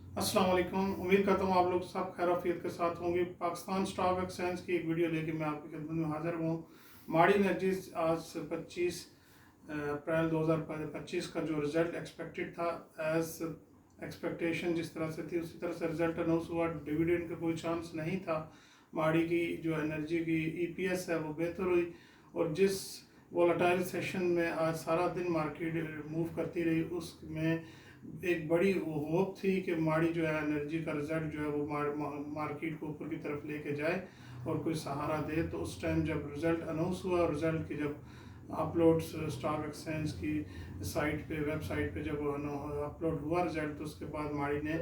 अस्सलाम वालेकुम। उम्मीद करता हूँ आप लोग सब खैर आफियत के साथ होंगे। पाकिस्तान स्टॉक एक्सचेंज की एक वीडियो लेके मैं आपकी खिदमत में हाजिर हूँ। माड़ी एनर्जीज आज 25 अप्रैल 2025 का जो रिज़ल्ट एक्सपेक्टेड था, एज एक्सपेक्टेशन जिस तरह से थी उसी तरह से रिज़ल्ट अनाउंस हुआ। डिविडेंड का कोई चांस नहीं था। माड़ी की जो एनर्जी की ईपीएस है वो बेहतर हुई, और जिस वोलेटाइल सेशन में आज सारा दिन मार्केट मूव करती रही, उसमें एक बड़ी होप थी कि माड़ी जो है एनर्जी का रिज़ल्ट जो है वो मार्केट को ऊपर की तरफ लेके जाए और कोई सहारा दे। तो उस टाइम जब रिज़ल्ट अनाउंस हुआ, रिज़ल्ट की जब अपलोड्स स्टॉक एक्सचेंज की साइट पे, वेबसाइट पे जब अपलोड हुआ रिज़ल्ट, तो उसके बाद माड़ी ने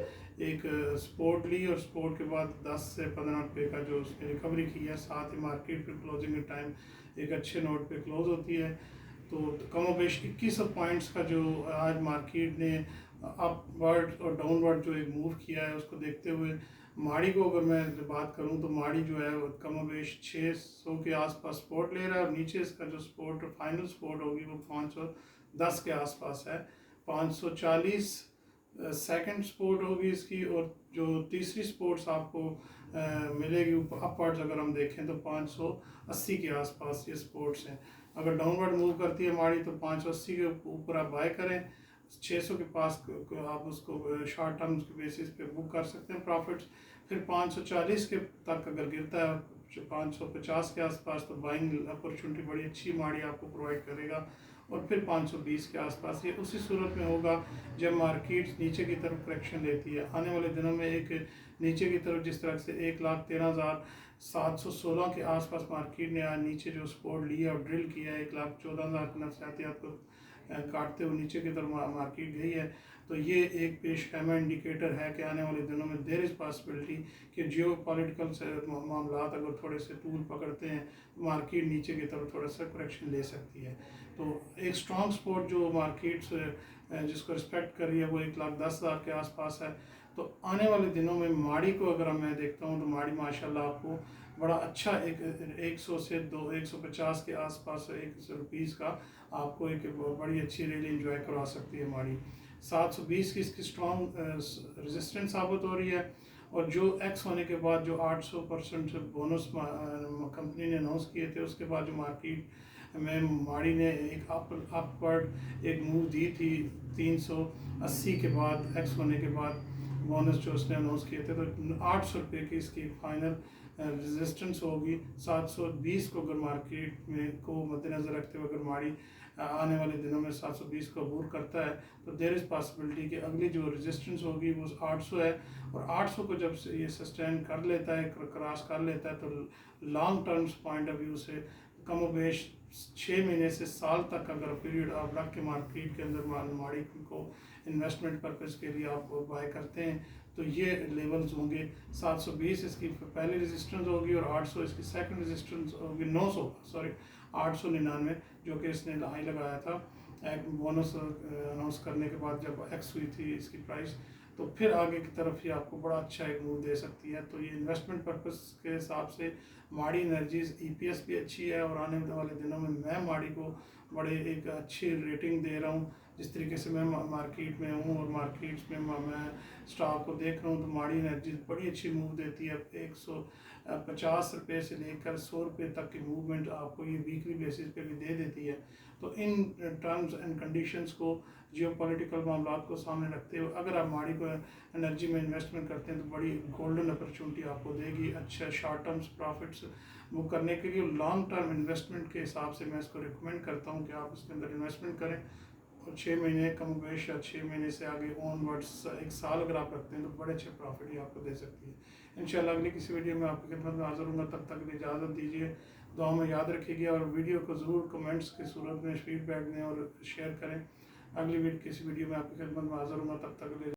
एक सपोर्ट ली, और सपोर्ट के बाद 10 से 15 रुपये का जो उसने रिकवरी की है। साथ ही मार्केट पे क्लोजिंग के टाइम एक अच्छे नोट पे क्लोज होती है। तो कम बेश 2100 पॉइंट्स का जो आज मार्केट ने अपवर्ड और डाउनवर्ड जो एक मूव किया है, उसको देखते हुए माड़ी को अगर मैं बात करूं तो माड़ी जो है वो कम बेश 600 के आसपास सपोर्ट ले रहा है, और नीचे इसका जो सपोर्ट फाइनल सपोर्ट होगी वो 510 के आसपास है। 540 सेकंड सपोर्ट होगी इसकी, और जो तीसरी सपोर्ट्स आपको मिलेगी अपवर्ड्स अगर हम देखें तो 580 के आसपास ये सपोर्ट्स हैं। अगर डाउनवर्ड मूव करती है माड़ी तो 580 के ऊपर आप बाय करें। 600 के पास आप उसको शॉर्ट टर्म के बेसिस पे बुक कर सकते हैं प्रॉफिट्स। फिर 540 के तक अगर गिरता है 550 के आसपास, तो बाइंग अपॉर्चुनिटी बड़ी अच्छी माड़ी आपको प्रोवाइड करेगा। और फिर 520 के आसपास ये उसी सूरत में होगा जब मार्केट नीचे की तरफ करेक्शन लेती है। आने वाले दिनों में एक नीचे की तरफ जिस तरह से 1,13,716 के आसपास मार्केट ने आज नीचे जो सपोर्ट लिया और ड्रिल किया है, 1,14,000 के नफसियात को काटते हुए नीचे की तरफ मार्केट गई है। तो ये एक पेश खैमा इंडिकेटर है कि आने वाले दिनों में देर इज़ पॉसिबिलिटी कि जियो पॉलिटिकल से मामला अगर थोड़े से तूल पकड़ते हैं तो मार्केट नीचे की तरफ थोड़ा सा करेक्शन ले सकती है। तो एक स्ट्रॉन्ग सपोर्ट जो मार्केट्स जिसको रिस्पेक्ट कर रही है वो 1,10,000 के आसपास है। तो आने वाले दिनों में माड़ी को अगर मैं देखता हूँ तो माड़ी माशाल्लाह आपको बड़ा अच्छा एक 100 से 150 के आसपास 100 रुपीज़ का आपको एक बड़ी अच्छी रैली इंजॉय करवा सकती है माड़ी। 720 की इसकी स्ट्रॉन्ग रेजिस्टेंस साबित हो रही है, और जो एक्स होने के बाद जो 800% बोनस कंपनी ने अनाउंस किए थे, उसके बाद जो मार्केट में माड़ी ने एक अपवर्ड एक मूव दी थी 380 के बाद, एक्स होने के बाद बोनस जो उसने अनाउंस किए थे, तो 800 रुपये की इसकी फाइनल रेजिस्टेंस होगी। 720 को अगर मार्केट में को मद्देनज़र रखते हुए अगर माड़ी आने वाले दिनों में 720 को अबूर करता है तो देर इज़ पॉसिबिलिटी कि अगली जो रेजिस्टेंस होगी वो 800 है, और 800 को जब से ये सस्टेन कर लेता है, क्रॉस कर लेता है, तो long terms point of view से कम बेश 6 महीने से साल तक अगर पीरियड आप रख के मार्केट के अंदर माड़ी को इन्वेस्टमेंट पर्पज़ के लिए आप बाय करते हैं तो ये लेवल्स होंगे। 720 इसकी पहली रेजिस्टेंस होगी, और 800 इसकी सेकंड रेजिस्टेंस होगी। 899 जो कि इसने हाई लगाया था एक बोनस अनाउंस करने के बाद जब एक्स हुई थी इसकी प्राइस। तो फिर आगे की तरफ ही आपको बड़ा अच्छा एक मूव दे सकती है। तो ये इन्वेस्टमेंट पर्पस के हिसाब से माड़ी एनर्जीज ईपीएस भी अच्छी है, और आने वाले दिनों में मैं माड़ी को बड़े एक अच्छी रेटिंग दे रहा हूँ। जिस तरीके से मैं मार्केट में हूँ और मार्केट्स में मैं स्टॉक को देख रहा हूँ, तो माड़ी एनर्जी बड़ी अच्छी मूव देती है। 150 रुपये से लेकर 100 रुपये तक की मूवमेंट आपको ये वीकली बेसिस पे भी दे देती है। तो इन टर्म्स एंड कंडीशंस को, जियो पॉलिटिकल मामला को सामने रखते हुए अगर आप माड़ी को एनर्जी में इन्वेस्टमेंट करते हैं तो बड़ी गोल्डन अपॉर्चुनिटी आपको देगी अच्छा शॉर्ट टर्म्स प्रॉफिट्स बुक करने के लिए। लॉन्ग टर्म इन्वेस्टमेंट के हिसाब से मैं इसको रिकमेंड करता हूँ कि आप इसके अंदर इन्वेस्टमेंट करें, और 6 महीने कम बेश या 6 महीने से आगे ऑनवर्ड्स एक साल अगर आप रखते हैं तो बड़े अच्छे प्रॉफिट ही आपको दे सकती है। इंशाल्लाह अगली किसी वीडियो में आपकी खिदमत में हाजिर हूँगा, तब तक इजाज़त दीजिए। दुआ में याद रखिएगा, और वीडियो को ज़रूर कमेंट्स की सूरत में फीडबैक दें और शेयर करें। अगली किसी वीडियो में आपकी खिदमत में हाजिर हूँगा, तब तक